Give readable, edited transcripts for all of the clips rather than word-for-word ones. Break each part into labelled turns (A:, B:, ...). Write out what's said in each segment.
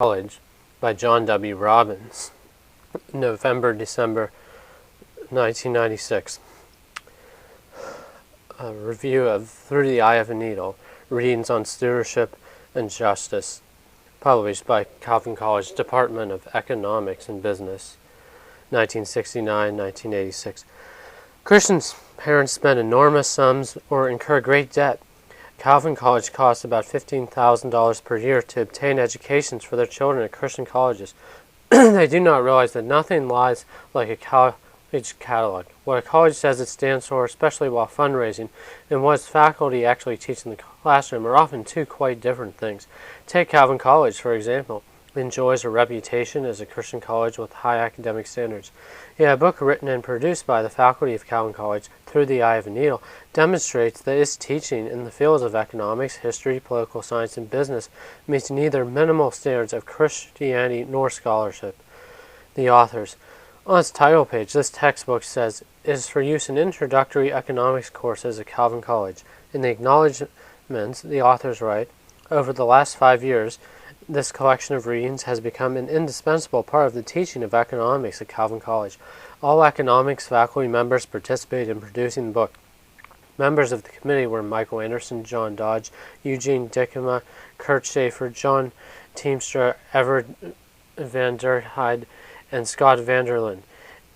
A: College by John W. Robbins, November-December 1996. A review of Through the Eye of a Needle, Readings on Stewardship and Justice, published by Calvin College Department of Economics and Business, 1969-1986. Christians' parents spend enormous sums or incur great debt. Calvin College costs about $15,000 per year to obtain educations for their children at Christian colleges. They do not realize that nothing lies like a college catalog. What a college says it stands for, especially while fundraising, and what its faculty actually teach in the classroom are often two quite different things. Take Calvin College, for example. It enjoys a reputation as a Christian college with high academic standards. Yet a book written and produced by the faculty of Calvin College, Through the Eye of a Needle, demonstrates that its teaching in the fields of economics, history, political science, and business meets neither minimal standards of Christianity nor scholarship. The authors. On its title page, this textbook says it is for use in introductory economics courses at Calvin College. In the acknowledgments, the authors write, over the last 5 years, this collection of readings has become an indispensable part of the teaching of economics at Calvin College. All economics faculty members participated in producing the book. Members of the committee were Michael Anderson, John Dodge, Eugene Dickema, Kurt Schaefer, John Teamster, Everett Van der Heide, and Scott Vanderlyn.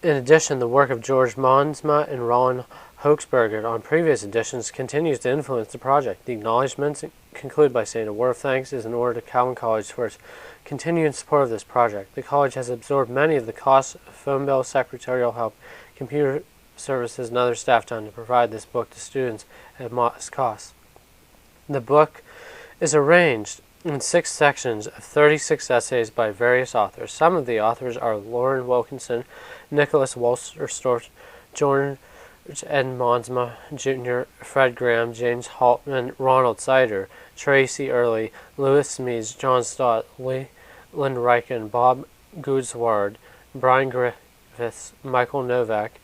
A: In addition, the work of George Monsma and Roland Hochsberger on previous editions continues to influence the project. The acknowledgments conclude by saying a word of thanks is in order to Calvin College for its continuing support of this project. The college has absorbed many of the costs of phone bill, secretarial help, computer services, and other staff time to provide this book to students at modest cost. The book is arranged in 6 sections of 36 essays by various authors. Some of the authors are Lauren Wilkinson, Nicholas Wolsterstorff, George Ed Monsma Jr., Fred Graham, James Haltman, Ronald Sider, Tracy Early, Louis Smedes, John Stott, Leland Riken, Bob Goodsward, Brian Griffiths, Michael Novak,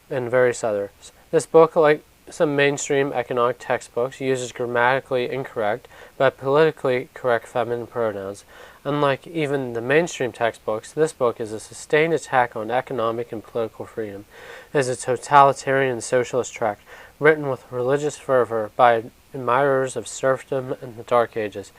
A: and various others. This book, like some mainstream economic textbooks, uses grammatically incorrect but politically correct feminine pronouns. Unlike even the mainstream textbooks, this book is a sustained attack on economic and political freedom. It is a totalitarian and socialist tract, written with religious fervor by admirers of serfdom and the Dark Ages.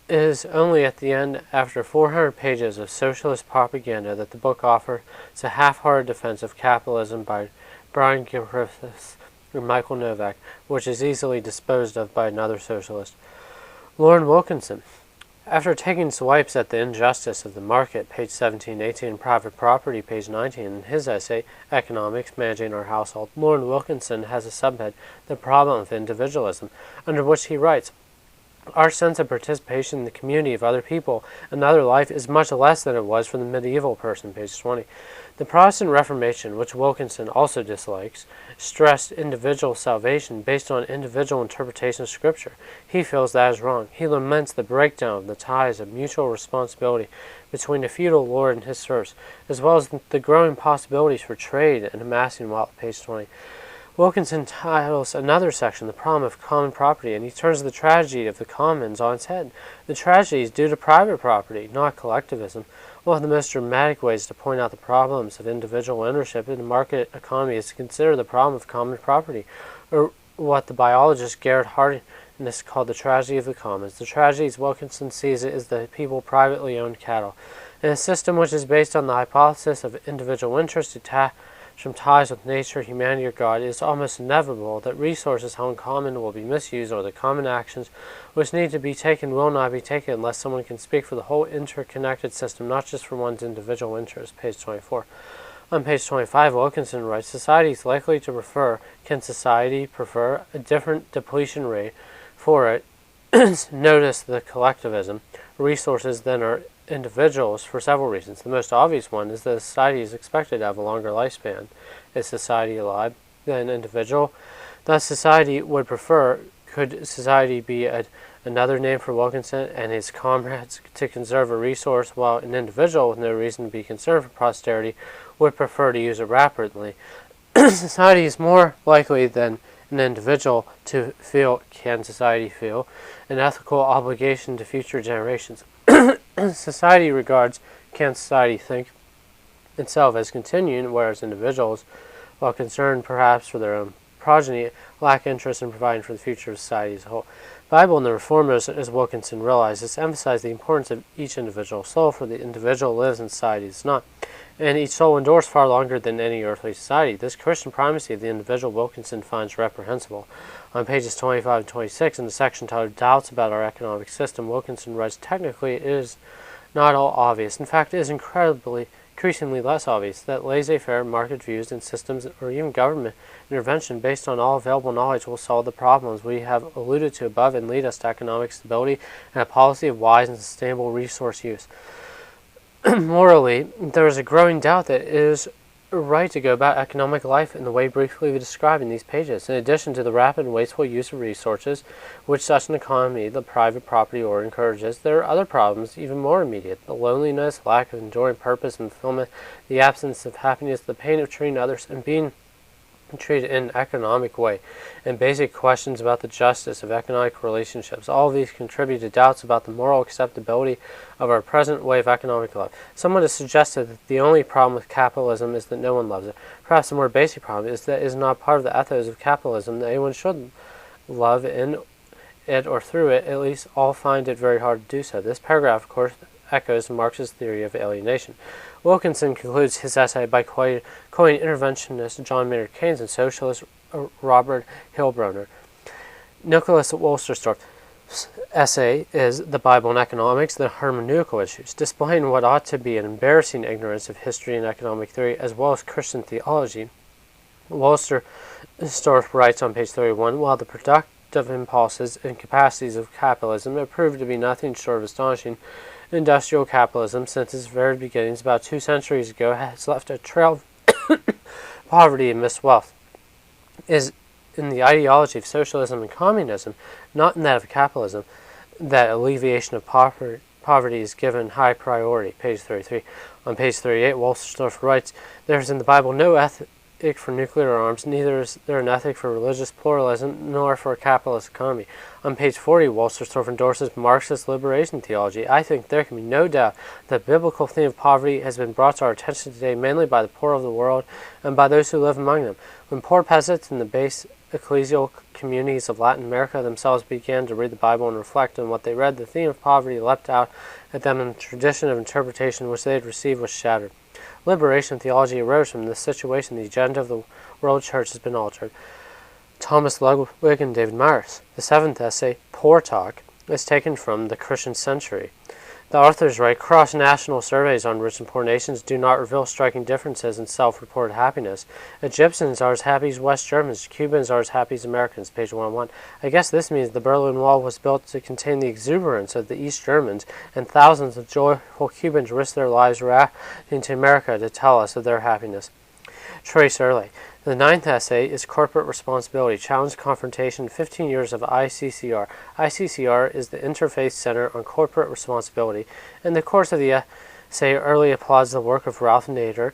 A: It is only at the end, after 400 pages of socialist propaganda, that the book offers a half-hearted defense of capitalism by Brian Griffiths or Michael Novak, which is easily disposed of by another socialist. Lauren Wilkinson. After taking swipes at the injustice of the market, page 17-18, and private property, page 19, in his essay, Economics, Managing Our Household, Lauren Wilkinson has a subhead, The Problem of Individualism, under which he writes, our sense of participation in the community of other people and other life is much less than it was for the medieval person, page 20. The Protestant Reformation, which Wilkinson also dislikes, stressed individual salvation based on individual interpretation of Scripture. He feels that is wrong. He laments the breakdown of the ties of mutual responsibility between the feudal lord and his serfs, as well as the growing possibilities for trade and amassing wealth, page 20. Wilkinson titles another section, The Problem of Common Property, and he turns the tragedy of the commons on its head. The tragedy is due to private property, not collectivism. One of the most dramatic ways to point out the problems of individual ownership in the market economy is to consider the problem of common property, or what the biologist Garrett Hardiness called the tragedy of the commons. The tragedy, as Wilkinson sees it, is that people privately owned cattle. In a system which is based on the hypothesis of individual interest detached from ties with nature, humanity, or God, it is almost inevitable that resources held in common will be misused, or the common actions which need to be taken will not be taken unless someone can speak for the whole interconnected system, not just for one's individual interest, page 24. On page 25, Wilkinson writes, society is likely to can society prefer a different depletion rate for it? Notice the collectivism resources than are individuals for several reasons. The most obvious one is that society is expected to have a longer lifespan. Is society alive than an individual? Thus, society would prefer, could society be another name for Wilkinson and his comrades, to conserve a resource, while an individual with no reason to be concerned for posterity would prefer to use it rapidly? Society is more likely than an individual to feel, can society feel, an ethical obligation to future generations. Society regards can society think itself as continuing, whereas individuals, while concerned perhaps for their own progeny, lack interest in providing for the future of society as a whole. The Bible and the Reformers, as Wilkinson realizes, emphasize the importance of each individual soul, for the individual lives and society does not, and each soul endures far longer than any earthly society. This Christian primacy of the individual Wilkinson finds reprehensible. On pages 25 and 26, in the section titled Doubts About Our Economic System, Wilkinson writes, technically it is not all obvious. In fact, it is increasingly less obvious that laissez-faire market views and systems, or even government intervention based on all available knowledge, will solve the problems we have alluded to above and lead us to economic stability and a policy of wise and sustainable resource use. Morally, there is a growing doubt that it is right to go about economic life in the way briefly described in these pages. In addition to the rapid and wasteful use of resources, which such an economy, the private property order, encourages, there are other problems even more immediate: the loneliness, lack of enduring purpose and fulfillment, the absence of happiness, the pain of treating others and being treated in an economic way, and basic questions about the justice of economic relationships. All of these contribute to doubts about the moral acceptability of our present way of economic life. Someone has suggested that the only problem with capitalism is that no one loves it. Perhaps the more basic problem is that it is not part of the ethos of capitalism that anyone should love in it or through it. At least all find it very hard to do so. This paragraph, of course, echoes Marx's theory of alienation. Wilkinson concludes his essay by quoting interventionist John Maynard Keynes and socialist Robert Hilbrunner. Nicholas Wolsterstorff's essay is The Bible and Economics, the Hermeneutical Issues, displaying what ought to be an embarrassing ignorance of history and economic theory, as well as Christian theology. Wolsterstorff writes on page 31, while the productive impulses and capacities of capitalism have proved to be nothing short of astonishing, industrial capitalism, since its very beginnings about 2 centuries ago, has left a trail of poverty and miswealth. Is in the ideology of socialism and communism, not in that of capitalism, that alleviation of poverty is given high priority. Page 33. On page 38, Wolsterstorff writes, there is in the Bible no ethic for nuclear arms, neither is there an ethic for religious pluralism, nor for a capitalist economy. On page 40, Wolsterstorff endorses Marxist liberation theology. I think there can be no doubt that the biblical theme of poverty has been brought to our attention today mainly by the poor of the world and by those who live among them. When poor peasants in the base ecclesial communities of Latin America themselves began to read the Bible and reflect on what they read, the theme of poverty leapt out at them, and the tradition of interpretation which they had received was shattered. Liberation theology arose from this situation. The agenda of the world church has been altered. Thomas Ludwig and David Myers. The 7th essay, Poor Talk, is taken from The Christian Century. The authors write, cross-national surveys on rich and poor nations do not reveal striking differences in self-reported happiness. Egyptians are as happy as West Germans. Cubans are as happy as Americans. Page 101. I guess this means the Berlin Wall was built to contain the exuberance of the East Germans, and thousands of joyful Cubans risked their lives rafting to America to tell us of their happiness. Trace Early. The 9th essay is Corporate Responsibility, Challenge Confrontation, 15 Years of ICCR. ICCR is the Interfaith Center on Corporate Responsibility. In the course of the essay, Early applauds the work of Ralph Nader,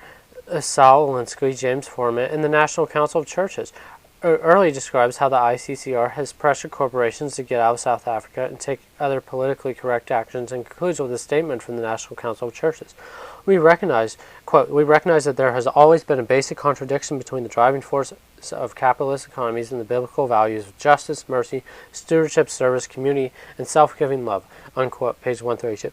A: Saul Alinsky, James Forman, and the National Council of Churches. Early describes how the ICCR has pressured corporations to get out of South Africa and take other politically correct actions, and concludes with a statement from the National Council of Churches. We recognize, quote, we recognize that there has always been a basic contradiction between the driving force of capitalist economies and the biblical values of justice, mercy, stewardship, service, community, and self-giving love, unquote, page 132.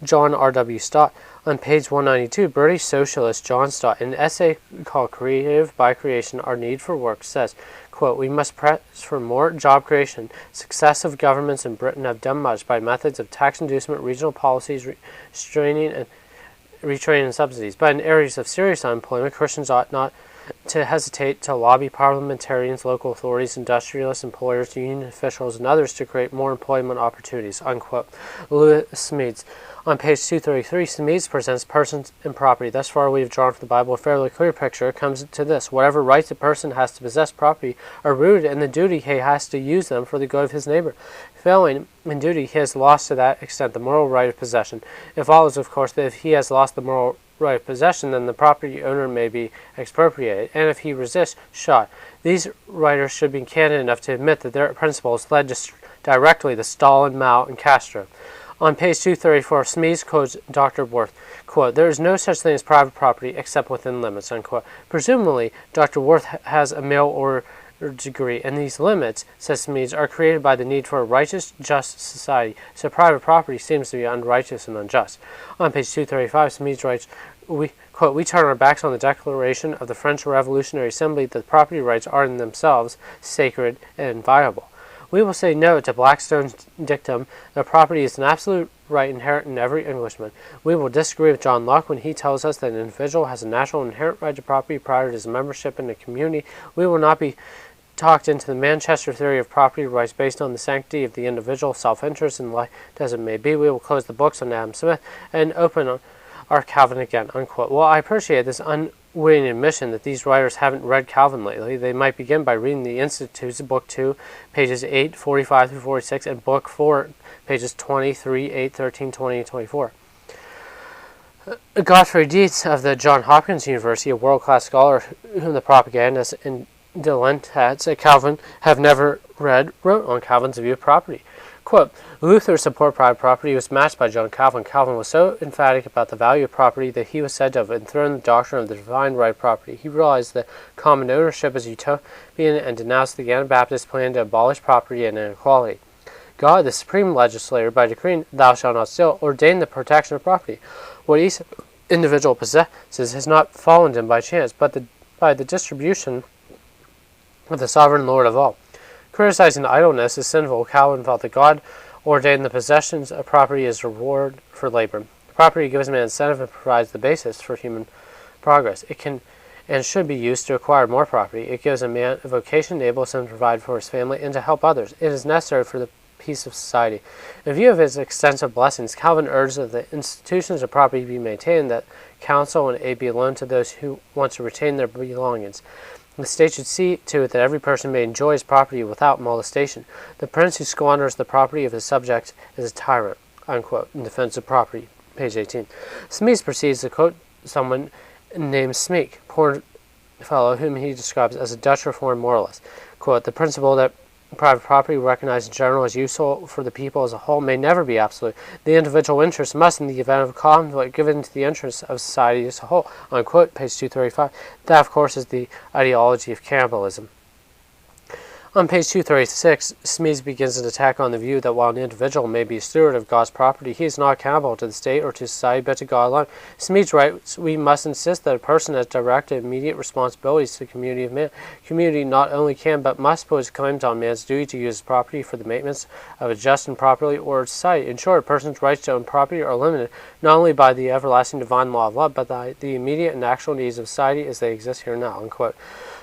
A: John R.W. Stott. On page 192, British socialist John Stott, in an essay called Creative by Creation, Our Need for Work, says, quote, we must press for more job creation. Successive governments in Britain have done much by methods of tax inducement, regional policies, retraining and subsidies. But in areas of serious unemployment, Christians ought not to hesitate to lobby parliamentarians, local authorities, industrialists, employers, union officials, and others to create more employment opportunities, unquote. Lewis Smedes. On page 233, Smedes presents persons and property. Thus far we have drawn from the Bible a fairly clear picture. It comes to this: whatever rights a person has to possess property are rooted in the duty he has to use them for the good of his neighbor. Failing in duty, he has lost to that extent the moral right of possession. It follows, of course, that if he has lost the moral right of possession, then the property owner may be expropriated, and if he resists, shot. These writers should be candid enough to admit that their principles led directly to Stalin, Mao, and Castro. On page 234, Smedes quotes Dr. Worth, quote, "There is no such thing as private property except within limits," unquote. Presumably, Dr. Worth has a male or degree, and these limits, says Smedes, are created by the need for a righteous, just society, so private property seems to be unrighteous and unjust. On page 235, Smedes writes, quote, "We turn our backs on the declaration of the French Revolutionary Assembly that property rights are in themselves sacred and inviolable. We will say no to Blackstone's dictum that property is an absolute right inherent in every Englishman. We will disagree with John Locke when he tells us that an individual has a natural inherent right to property prior to his membership in a community. We will not be talked into the Manchester theory of property rights based on the sanctity of the individual self-interest and life as it may be. We will close the books on Adam Smith and open our Calvin again," unquote. Well, I appreciate this unwitting admission that these writers haven't read Calvin lately. They might begin by reading the Institutes, Book 2, pages 8, 45 through 46, and Book 4, pages 23, 8, 13, 20, and 24. Godfrey Dietz of the Johns Hopkins University, a world-class scholar whom the propagandists and dilettantes at Calvin have never read, wrote on Calvin's view of property. Quote, "Luther's support private property was matched by John Calvin. Calvin was so emphatic about the value of property that he was said to have enthroned the doctrine of the divine right of property. He realized that common ownership is utopian and denounced the Anabaptist plan to abolish property and inequality. God, the supreme legislator, by decreeing, 'Thou shalt not steal,' ordained the protection of property. What each individual possesses has not fallen to him by chance, but by the distribution of the sovereign Lord of all. Criticizing idleness as sinful, Calvin felt that God ordained the possessions of property as a reward for labor. Property gives man incentive and provides the basis for human progress. It can and should be used to acquire more property. It gives a man a vocation, enables him to provide for his family and to help others. It is necessary for the peace of society. In view of its extensive blessings, Calvin urged that the institutions of property be maintained, that counsel and aid be alone to those who want to retain their belongings. The state should see to it that every person may enjoy his property without molestation. The prince who squanders the property of his subjects is a tyrant," unquote, in defense of property, page 18. Smedes proceeds to quote someone named Smeek, poor fellow whom he describes as a Dutch Reformed moralist. Quote, "The principle that private property, recognized in general as useful for the people as a whole, may never be absolute. The individual interest must, in the event of a conflict, give in to the interests of society as a whole," unquote, page 235. That, of course, is the ideology of cannibalism. On page 236, Smedes begins an attack on the view that while an individual may be a steward of God's property, he is not accountable to the state or to society, but to God alone. Smedes writes, "We must insist that a person has direct and immediate responsibilities to the community of man. Community not only can, but must put claims on man's duty to use his property for the maintenance of a just and properly ordered society. In short, a person's rights to own property are limited not only by the everlasting divine law of love, but by the immediate and actual needs of society as they exist here now," unquote.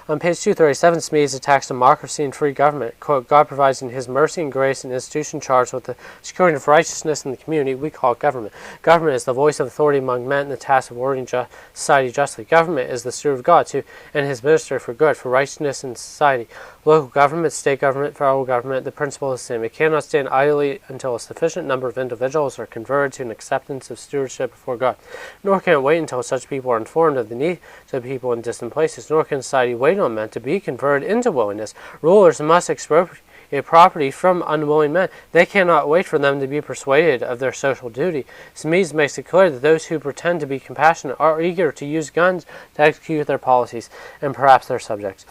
A: On page 237, Smedes attacks democracy and free government. Quote, "God provides in his mercy and grace an institution charged with the securing of righteousness in the community. We call it government. Government is the voice of authority among men and the task of ordering society justly. Government is the steward of God, too, and his minister for good, for righteousness in society. Local government, state government, federal government, the principle is the same. It cannot stand idly until a sufficient number of individuals are converted to an acceptance of stewardship before God. Nor can it wait until such people are informed of the need of people in distant places. Nor can society wait on men to be converted into willingness. Rulers must expropriate property from unwilling men. They cannot wait for them to be persuaded of their social duty. Smedes makes it clear that those who pretend to be compassionate are eager to use guns to execute their policies and perhaps their subjects."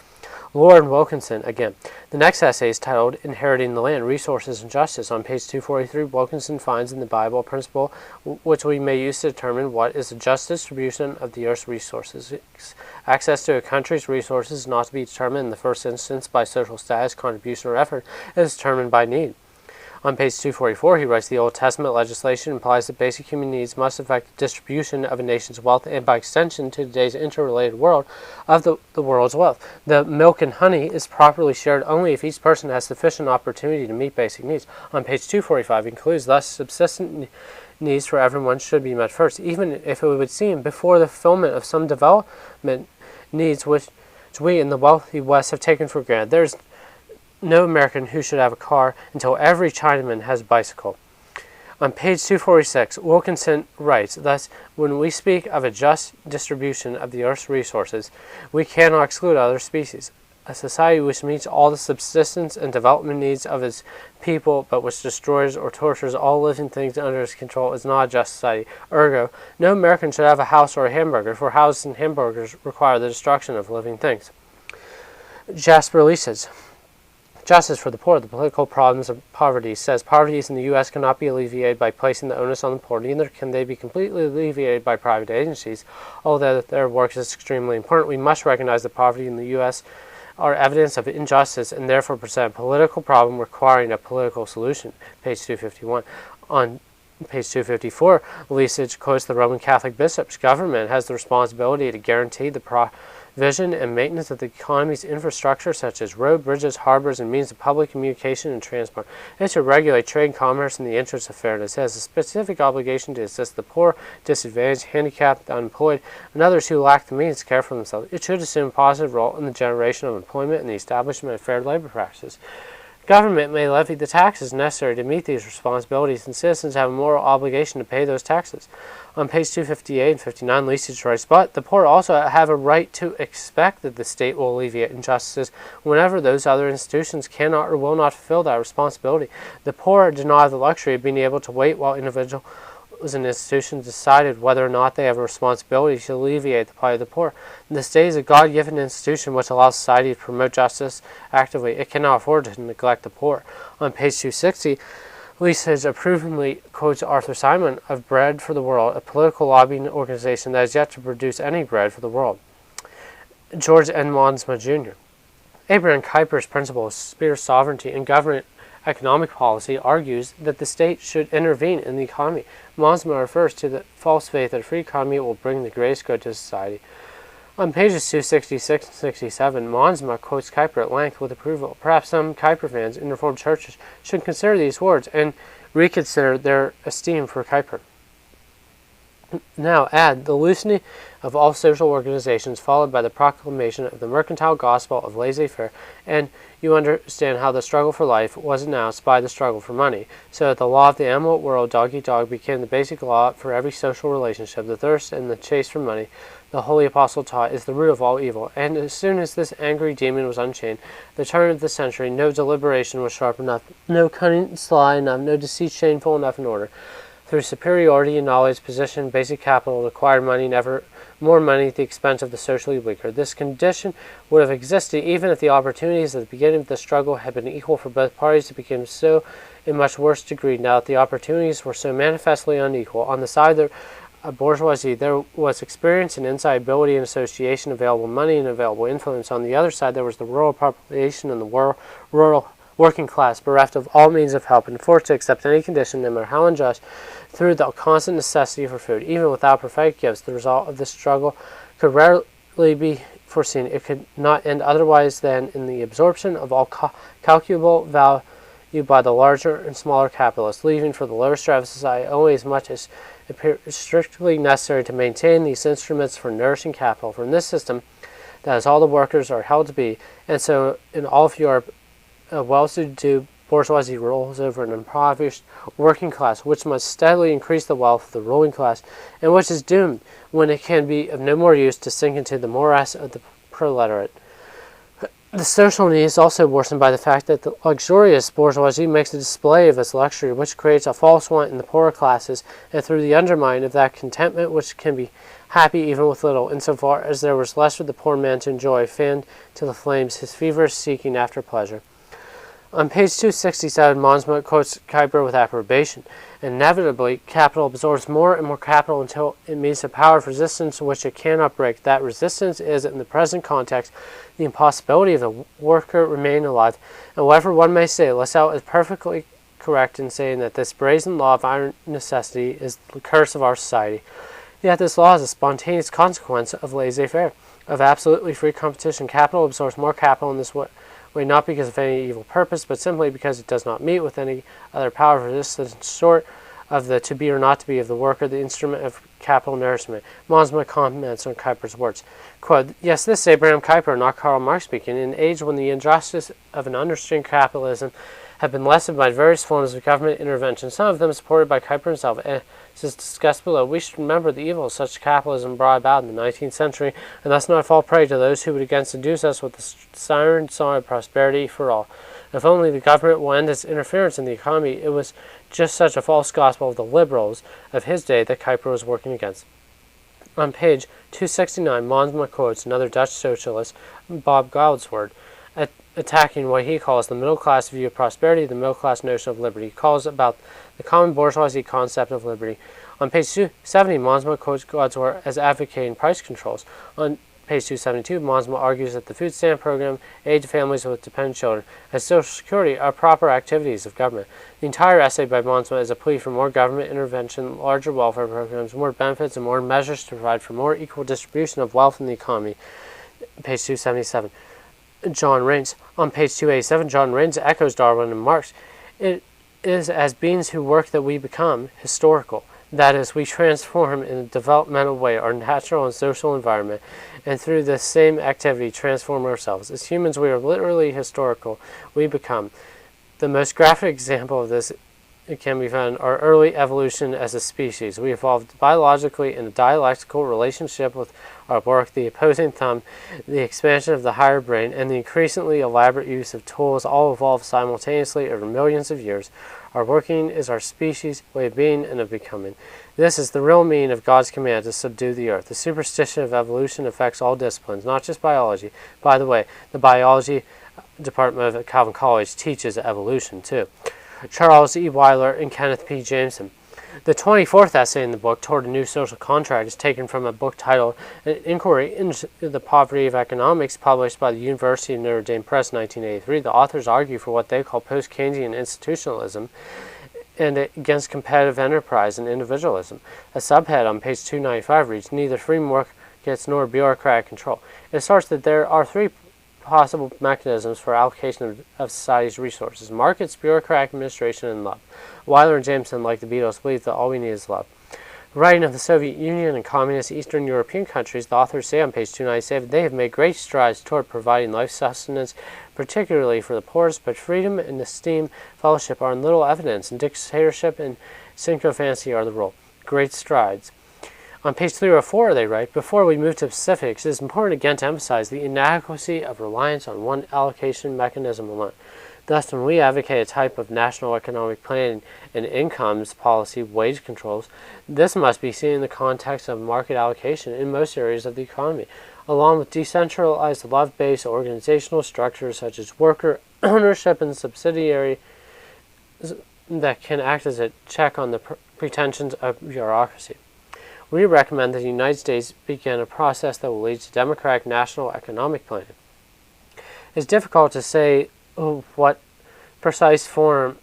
A: Lord Wilkinson, again. The next essay is titled Inheriting the Land, Resources and Justice. On page 243, Wilkinson finds in the Bible a principle which we may use to determine what is a just distribution of the earth's resources. Access to a country's resources is not to be determined in the first instance by social status, contribution, or effort. It is determined by need. On page 244, he writes, "The Old Testament legislation implies that basic human needs must affect the distribution of a nation's wealth and, by extension to today's interrelated world, of the world's wealth. The milk and honey is properly shared only if each person has sufficient opportunity to meet basic needs." On page 245, he concludes, "Thus, subsistent needs for everyone should be met first, even if it would seem before the fulfillment of some development needs which we in the wealthy West have taken for granted. There is no American who should have a car until every Chinaman has a bicycle." On page 246, Wilkinson writes, "Thus, when we speak of a just distribution of the earth's resources, we cannot exclude other species. A society which meets all the subsistence and development needs of its people, but which destroys or tortures all living things under its control, is not a just society. Ergo, no American should have a house or a hamburger, for houses and hamburgers require the destruction of living things. Jasper Lee says, Justice for the Poor, the political problems of poverty, says poverty in the U.S. cannot be alleviated by placing the onus on the poor, neither can they be completely alleviated by private agencies, although their work is extremely important. We must recognize that poverty in the U.S. are evidence of injustice and therefore present a political problem requiring a political solution. Page 251. On page 254, Lisage quotes the Roman Catholic bishops. Government has the responsibility to guarantee the provision and maintenance of the economy's infrastructure, such as roads, bridges, harbors, and means of public communication and transport. It should regulate trade and commerce in the interest of fairness. It has a specific obligation to assist the poor, disadvantaged, handicapped, unemployed, and others who lack the means to care for themselves. It should assume a positive role in the generation of employment and the establishment of fair labor practices. Government may levy the taxes necessary to meet these responsibilities, and citizens have a moral obligation to pay those taxes. On page 258 and 59, Lisage writes, but the poor also have a right to expect that the state will alleviate injustices whenever those other institutions cannot or will not fulfill that responsibility. The poor are denied the luxury of being able to wait while individuals and institutions decided whether or not they have a responsibility to alleviate the plight of the poor. The state is a God-given institution which allows society to promote justice actively. It cannot afford to neglect the poor. On page 260, Lisage approvingly quotes Arthur Simon of Bread for the World, a political lobbying organization that has yet to produce any bread for the world. George N. Monsma, Jr. Abraham Kuyper's principle of sphere sovereignty and government economic policy argues that the state should intervene in the economy. Monsma refers to the false faith that a free economy will bring the greatest good to society. On pages 266 and 67, Monsma quotes Kuyper at length with approval. Perhaps some Kuyper fans in Reformed churches should consider these words and reconsider their esteem for Kuyper. Now add the loosening of all social organizations followed by the proclamation of the mercantile gospel of laissez-faire, and you understand how the struggle for life was announced by the struggle for money, so that the law of the animal world, dog-eat-dog, became the basic law for every social relationship. The thirst and the chase for money, the holy apostle taught, is the root of all evil. And as soon as this angry demon was unchained, the turn of the century, no deliberation was sharp enough, no cunning sly enough, no deceit shameful enough in order. Through superiority in knowledge, position, basic capital, acquired money, never more money at the expense of the socially weaker. This condition would have existed even if the opportunities at the beginning of the struggle had been equal for both parties. It became so in much worse degree now that the opportunities were so manifestly unequal. On the side of the bourgeoisie, there was experience and inside ability and association, available money and available influence. On the other side, there was the rural population and the rural working class, bereft of all means of help and forced to accept any condition, no matter how unjust, through the constant necessity for food. Even without prophetic gifts, the result of this struggle could rarely be foreseen. It could not end otherwise than in the absorption of all calculable value by the larger and smaller capitalists, leaving for the lower strata of society only as much as appears strictly necessary to maintain these instruments for nourishing capital. For in this system, that is all the workers are held to be, and so in all of Europe, a well-to-do bourgeoisie rules over an impoverished working class, which must steadily increase the wealth of the ruling class, and which is doomed, when it can be of no more use, to sink into the morass of the proletariat. The social need is also worsened by the fact that the luxurious bourgeoisie makes a display of its luxury, which creates a false want in the poorer classes, and through the undermining of that contentment which can be happy even with little, insofar as there was less for the poor man to enjoy, fanned to the flames his feverish seeking after pleasure. On page 267, Monsma quotes Kuyper with approbation. Inevitably, capital absorbs more and more capital until it meets a power of resistance which it cannot break. That resistance is, in the present context, the impossibility of the worker remaining alive. And whatever one may say, Lassalle is perfectly correct in saying that this brazen law of iron necessity is the curse of our society. Yet this law is a spontaneous consequence of laissez-faire, of absolutely free competition. Capital absorbs more capital in this way, not because of any evil purpose, but simply because it does not meet with any other power of resistance short of the to be or not to be of the worker, the instrument of capital nourishment. Monsma comments on Kuyper's words. Quote, yes, this is Abraham Kuyper, not Karl Marx speaking. In an age when the injustice of an unrestrained capitalism have been lessened by various forms of government intervention, some of them supported by Kuiper himself. As is discussed below, we should remember the evils such capitalism brought about in the 19th century, and thus not fall prey to those who would again seduce us with the siren song of prosperity for all. If only the government will end its interference in the economy, it was just such a false gospel of the liberals of his day that Kuiper was working against. On page 269, Monsma quotes another Dutch socialist, Bob Goudswaard, attacking what he calls the middle-class view of prosperity, the middle-class notion of liberty. He calls about the common bourgeoisie concept of liberty. On page 270, Monsma quotes Goudswaard as advocating price controls. On page 272, Monsma argues that the food stamp program, aid to families with dependent children, and Social Security are proper activities of government. The entire essay by Monsma is a plea for more government intervention, larger welfare programs, more benefits, and more measures to provide for more equal distribution of wealth in the economy. Page 277. John Raines. On page 287, John Raines echoes Darwin and Marx. It is as beings who work that we become historical. That is, we transform in a developmental way our natural and social environment, and through this same activity transform ourselves. As humans, we are literally historical. We become. The most graphic example of this can be found in our early evolution as a species. We evolved biologically in a dialectical relationship with our work, the opposing thumb, the expansion of the higher brain, and the increasingly elaborate use of tools all evolved simultaneously over millions of years. Our working is our species' way of being and of becoming. This is the real meaning of God's command to subdue the earth. The superstition of evolution affects all disciplines, not just biology. By the way, the biology department of Calvin College teaches evolution too. Charles E. Weiler and Kenneth P. Jameson. The 24th essay in the book, Toward a New Social Contract, is taken from a book titled An Inquiry into the Poverty of Economics, published by the University of Notre Dame Press, 1983. The authors argue for what they call post-Keynesian institutionalism and against competitive enterprise and individualism. A subhead on page 295 reads, Neither free markets nor bureaucratic control. It starts that there are three possible mechanisms for allocation of society's resources: markets, bureaucratic administration, and love. Weiler and Jameson, like the Beatles, believe that all we need is love. Writing of the Soviet Union and communist Eastern European countries, the authors say on page 297, they have made great strides toward providing life sustenance, particularly for the poorest, but freedom and esteem, fellowship are in little evidence, and dictatorship and sycophancy are the rule. Great strides. On page 304, they write, Before we move to specifics, it is important again to emphasize the inadequacy of reliance on one allocation mechanism alone. Thus, when we advocate a type of national economic planning and incomes policy, wage controls, this must be seen in the context of market allocation in most areas of the economy, along with decentralized love-based organizational structures such as worker ownership and subsidiary that can act as a check on the pretensions of bureaucracy. We recommend that the United States begin a process that will lead to democratic national economic planning. It's difficult to say what precise form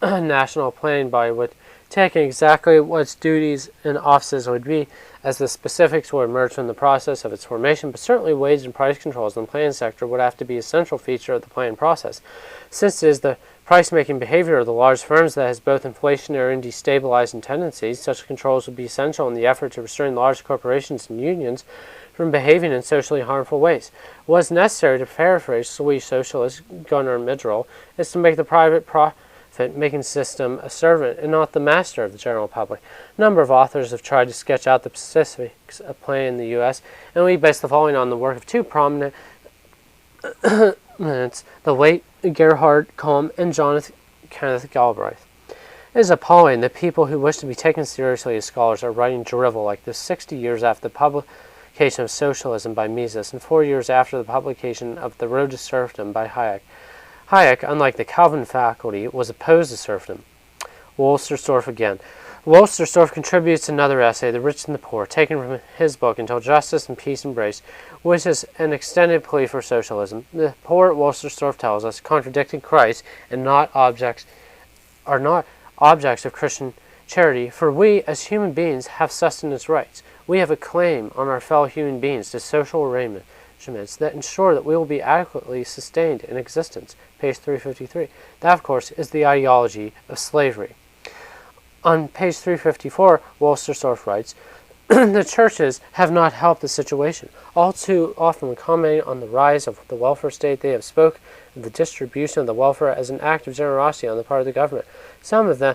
A: a national planning body would take and exactly what its duties and offices would be, as the specifics will emerge from the process of its formation, but certainly wage and price controls in the planning sector would have to be a central feature of the planning process. Since it is the price-making behavior of the large firms that has both inflationary and destabilizing tendencies, such controls would be essential in the effort to restrain large corporations and unions from behaving in socially harmful ways. What is necessary, to paraphrase Swedish socialist Gunnar Myrdal, is to make the private profit-making system a servant and not the master of the general public. A number of authors have tried to sketch out the specifics of planning in the U.S., and we base the following on the work of two prominent the late Gerhard Kohm and Jonathan Kenneth Galbraith. It is appalling that people who wish to be taken seriously as scholars are writing drivel like this 60 years after the publication of Socialism by Mises and 4 years after the publication of The Road to Serfdom by Hayek. Hayek, unlike the Calvin faculty, was opposed to serfdom. Wolsterstorff again. Wolsterstorff contributes another essay, The Rich and the Poor, taken from his book Until Justice and Peace Embrace, which is an extended plea for socialism. The poor, Wolsterstorff tells us, contradicting Christ and are not objects of Christian charity, for we, as human beings, have sustenance rights. We have a claim on our fellow human beings to social arrangements that ensure that we will be adequately sustained in existence. Page 353. That, of course, is the ideology of slavery. On page 354, Wolsterstorff writes, The churches have not helped the situation. All too often, when commenting on the rise of the welfare state, they have spoken of the distribution of the welfare as an act of generosity on the part of the government. Some of them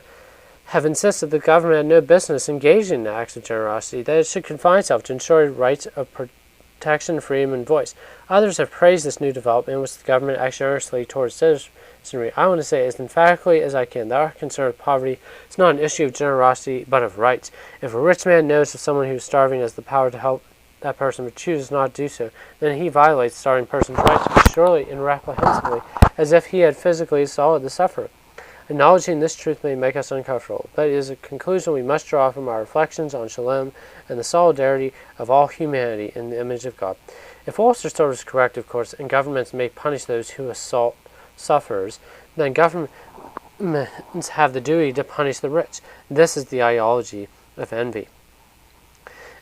A: have insisted the government had no business engaging in acts of generosity, that it should confine itself to ensure rights of protection, freedom, and voice. Others have praised this new development, which the government acts generously towards citizenry. I want to say as emphatically as I can that our concern with poverty is not an issue of generosity, but of rights. If a rich man knows of someone who is starving has the power to help that person but chooses not to do so, then he violates the starving person's rights as surely and reprehensibly as if he had physically assaulted the sufferer. Acknowledging this truth may make us uncomfortable, but it is a conclusion we must draw from our reflections on shalom and the solidarity of all humanity in the image of God. If Walter's thought is correct, of course, and governments may punish those who assault sufferers, then governments have the duty to punish the rich. This is the ideology of envy.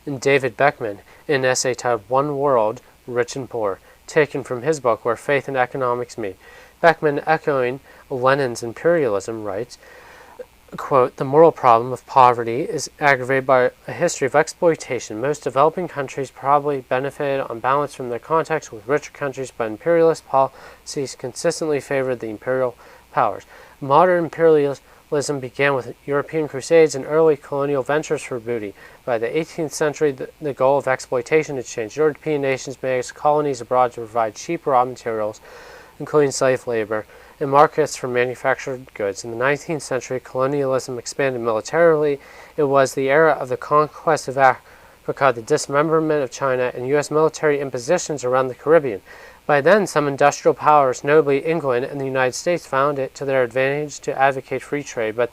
A: And David Beckman, in an essay titled One World, Rich and Poor, taken from his book Where Faith and Economics Meet, Beckman, echoing Lenin's imperialism, writes, quote, "The moral problem of poverty is aggravated by a history of exploitation. Most developing countries probably benefited on balance from their contacts with richer countries, but imperialist policies consistently favored the imperial powers. Modern imperialism began with European crusades and early colonial ventures for booty. By the 18th century, the goal of exploitation had changed. European nations made colonies abroad to provide cheap raw materials, including slave labor, and markets for manufactured goods. In the 19th century, colonialism expanded militarily. It was the era of the conquest of Africa, the dismemberment of China, and U.S. military impositions around the Caribbean. By then, some industrial powers, notably England and the United States, found it to their advantage to advocate free trade, but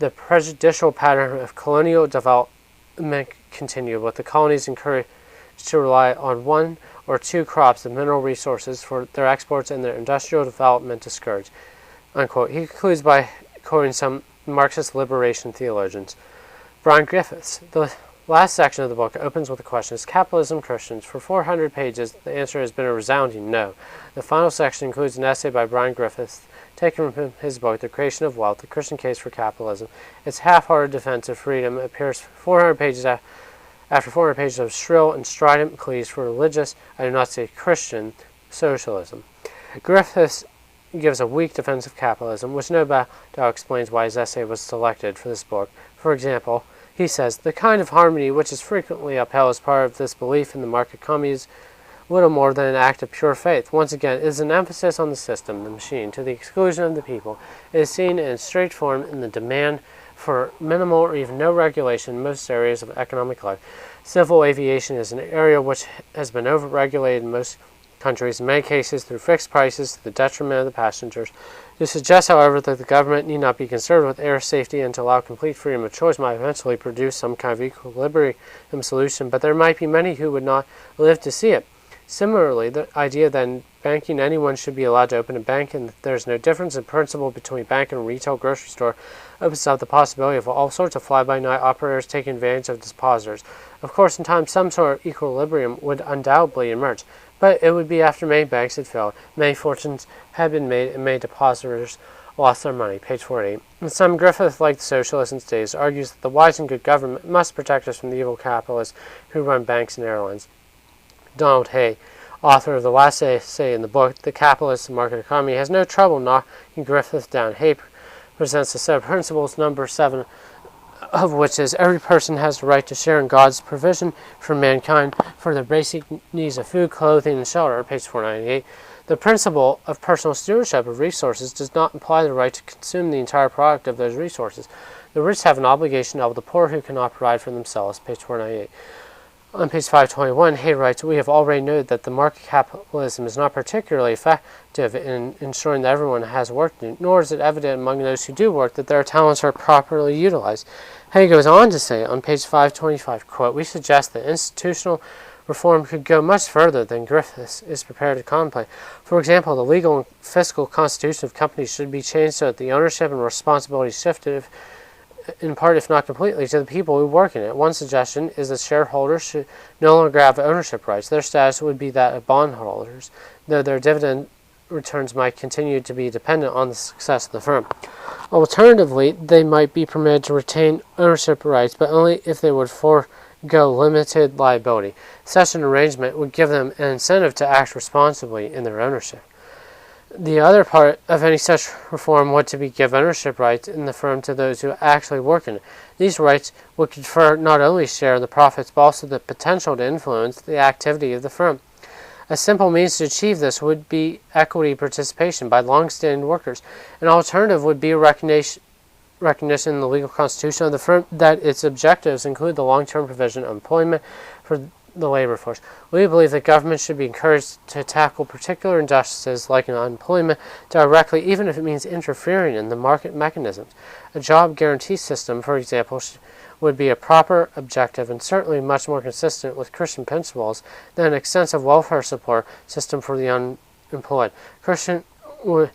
A: the prejudicial pattern of colonial development continued, with the colonies encouraged to rely on one or two crops of mineral resources for their exports and their industrial development discouraged." Unquote. He concludes by quoting some Marxist liberation theologians. Brian Griffiths. The last section of the book opens with the question, is capitalism Christians? For 400 pages, the answer has been a resounding no. The final section includes an essay by Brian Griffiths, taken from his book, The Creation of Wealth, The Christian Case for Capitalism. Its half-hearted defense of freedom appears 400 pages after 400 pages of shrill and strident pleas for religious, I do not say Christian, socialism. Griffiths gives a weak defense of capitalism, which no doubt explains why his essay was selected for this book. For example, he says, "The kind of harmony which is frequently upheld as part of this belief in the market economy is little more than an act of pure faith. Once again, it is an emphasis on the system, the machine, to the exclusion of the people. It is seen in its straight form in the demand for minimal or even no regulation in most areas of economic life. Civil aviation is an area which has been overregulated in most countries, in many cases through fixed prices to the detriment of the passengers. To suggest, however, that the government need not be concerned with air safety and to allow complete freedom of choice might eventually produce some kind of equilibrium solution, but there might be many who would not live to see it. Similarly, the idea that in banking anyone should be allowed to open a bank and that there is no difference in principle between bank and retail grocery store opens up the possibility of all sorts of fly-by-night operators taking advantage of depositors. Of course, in time, some sort of equilibrium would undoubtedly emerge, but it would be after many banks had failed, many fortunes had been made, and many depositors lost their money." Page 48. And some Griffith, like the socialist in today's, argues that the wise and good government must protect us from the evil capitalists who run banks and airlines. Donald Hay, author of the last essay in the book, The Capitalist and Market Economy, has no trouble knocking Griffith down. Hay presents a set of principles, number 7 of which is every person has the right to share in God's provision for mankind for their basic needs of food, clothing, and shelter, page 498. The principle of personal stewardship of resources does not imply the right to consume the entire product of those resources. The rich have an obligation to help the poor who cannot provide for themselves, page 498. On page 521, Hay writes, "We have already noted that the market capitalism is not particularly effective in ensuring that everyone has work to do, nor is it evident among those who do work that their talents are properly utilized." Hay goes on to say on page 525, quote, "We suggest that institutional reform could go much further than Griffiths is prepared to contemplate. For example, the legal and fiscal constitution of companies should be changed so that the ownership and responsibility shifted in part, if not completely, to the people who work in it. One suggestion is that shareholders should no longer have ownership rights. Their status would be that of bondholders, though their dividend returns might continue to be dependent on the success of the firm. Alternatively, they might be permitted to retain ownership rights, but only if they would forego go limited liability. Such an arrangement would give them an incentive to act responsibly in their ownership. The other part of any such reform would be to give ownership rights in the firm to those who actually work in it. These rights would confer not only share in the profits, but also the potential to influence the activity of the firm. A simple means to achieve this would be equity participation by long-standing workers. An alternative would be recognition in the legal constitution of the firm that its objectives include the long-term provision of employment for the labor force. We believe that government should be encouraged to tackle particular injustices like unemployment directly, even if it means interfering in the market mechanisms. A job guarantee system, for example, would be a proper objective and certainly much more consistent with Christian principles than an extensive welfare support system for the unemployed. Christian would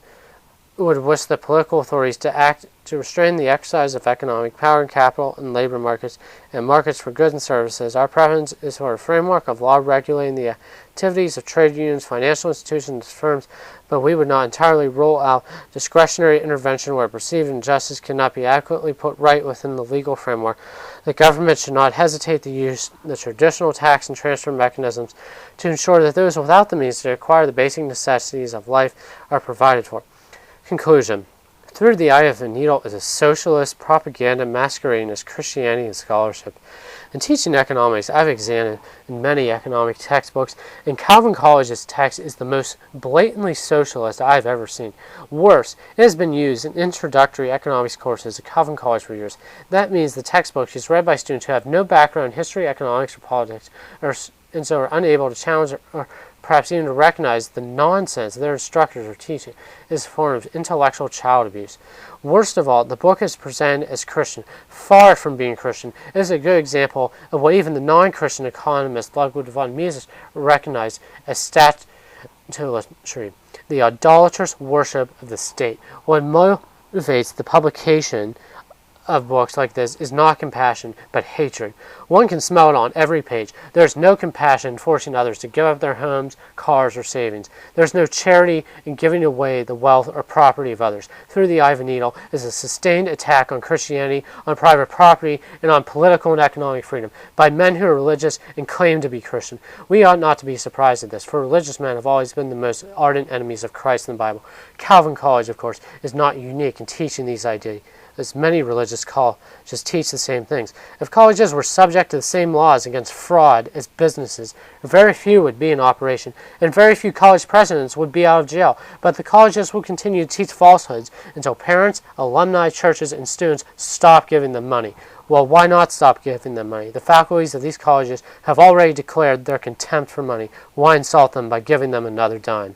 A: wish the political authorities to act to restrain the exercise of economic power in capital and labor markets and markets for goods and services. Our preference is for a framework of law regulating the activities of trade unions, financial institutions, and firms, but we would not entirely rule out discretionary intervention where perceived injustice cannot be adequately put right within the legal framework. The government should not hesitate to use the traditional tax and transfer mechanisms to ensure that those without the means to acquire the basic necessities of life are provided for. Conclusion. Through the Eye of the Needle is a socialist propaganda masquerading as Christianity and scholarship. In teaching economics, I've examined many economic textbooks, and Calvin College's text is the most blatantly socialist I've ever seen. Worse, it has been used in introductory economics courses at Calvin College for years. That means the textbook is read by students who have no background in history, economics, or politics, and so are unable to challenge or perhaps even to recognize the nonsense their instructors are teaching is a form of intellectual child abuse. Worst of all, the book is presented as Christian. Far from being Christian, it is a good example of what even the non-Christian economist Ludwig von Mises recognized as statutory, the idolatrous worship of the state. What motivates the publication of books like this is not compassion, but hatred. One can smell it on every page. There is no compassion in forcing others to give up their homes, cars, or savings. There is no charity in giving away the wealth or property of others. Through the Eye of the Needle is a sustained attack on Christianity, on private property, and on political and economic freedom by men who are religious and claim to be Christian. We ought not to be surprised at this, for religious men have always been the most ardent enemies of Christ in the Bible. Calvin College, of course, is not unique in teaching these ideas, as many religious colleges teach the same things. If colleges were subject to the same laws against fraud as businesses, very few would be in operation, and very few college presidents would be out of jail. But the colleges will continue to teach falsehoods until parents, alumni, churches, and students stop giving them money. Well, why not stop giving them money? The faculties of these colleges have already declared their contempt for money. Why insult them by giving them another dime?